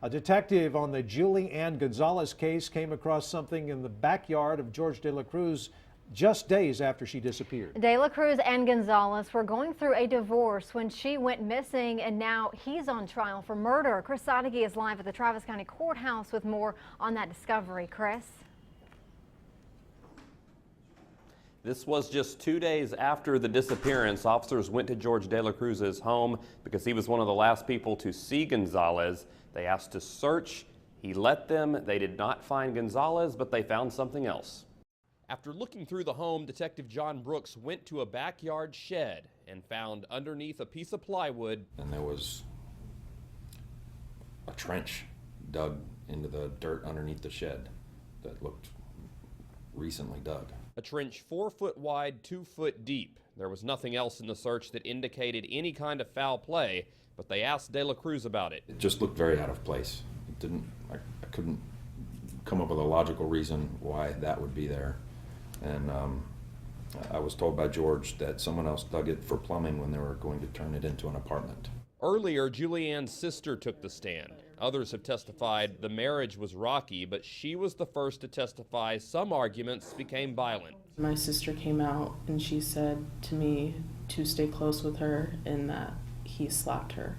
A detective on the Julie Ann Gonzalez case came across something in the backyard of George de la Cruz just days after she disappeared. De la Cruz and Gonzalez were going through a divorce when she went missing, and now he's on trial for murder. Chris Sadeghi is live at the Travis County Courthouse with more on that discovery. Chris? This was just 2 days after the disappearance. Officers went to George de la Cruz's home because he was one of the last people to see Gonzalez. They asked to search. He let them. They did not find Gonzalez, but they found something else. After looking through the home, Detective John Brooks went to a backyard shed and found underneath a piece of plywood. And there was a trench dug into the dirt underneath the shed that looked recently dug. A trench 4 foot wide, 2 foot deep. There was nothing else in the search that indicated any kind of foul play, but they asked de la Cruz about it. It just looked very out of place. It didn't, I couldn't come up with a logical reason why that would be there. And I was told by George that someone else dug it for plumbing when they were going to turn it into an apartment. Earlier, Julie Ann's sister took the stand. Others have testified the marriage was rocky, but she was the first to testify some arguments became violent. My sister came out and she said to me to stay close with her and that he slapped her.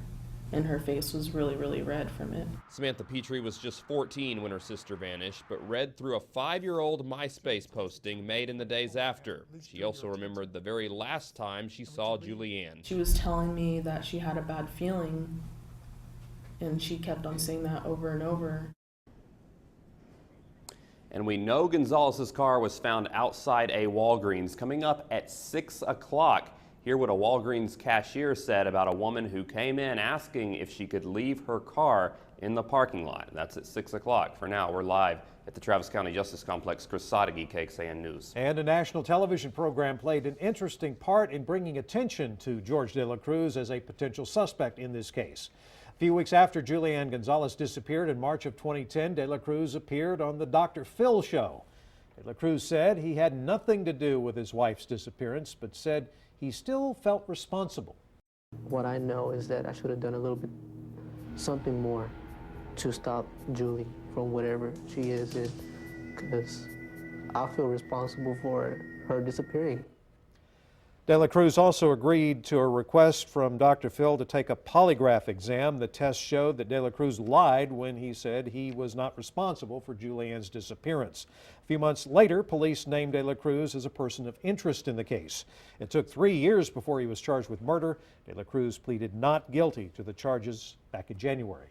And her face was really, really red from it. Samantha Petrie was just 14 when her sister vanished, but read through a 5-year-old MySpace posting made in the days after. She also remembered the very last time she saw Julie Ann. She was telling me that she had a bad feeling, and she kept on saying that over and over. And we know Gonzalez's car was found outside a Walgreens coming up at 6 o'clock. Hear what a Walgreens cashier said about a woman who came in asking if she could leave her car in the parking lot. That's at 6 o'clock. For now, we're live at the Travis County Justice Complex. Chris Sadeghi, KXAN News. And a national television program played an interesting part in bringing attention to George de la Cruz as a potential suspect in this case. A few weeks after Julie Ann Gonzalez disappeared in March of 2010, de la Cruz appeared on the Dr. Phil show. De la Cruz said he had nothing to do with his wife's disappearance, but said he still felt responsible. What I know is that I should have done a little bit, something more to stop Julie from whatever she is in, because I feel responsible for her disappearing. De la Cruz also agreed to a request from Dr. Phil to take a polygraph exam. The test showed that de la Cruz lied when he said he was not responsible for Julie Ann's disappearance. A few months later, police named de la Cruz as a person of interest in the case. It took 3 years before he was charged with murder. De la Cruz pleaded not guilty to the charges back in January.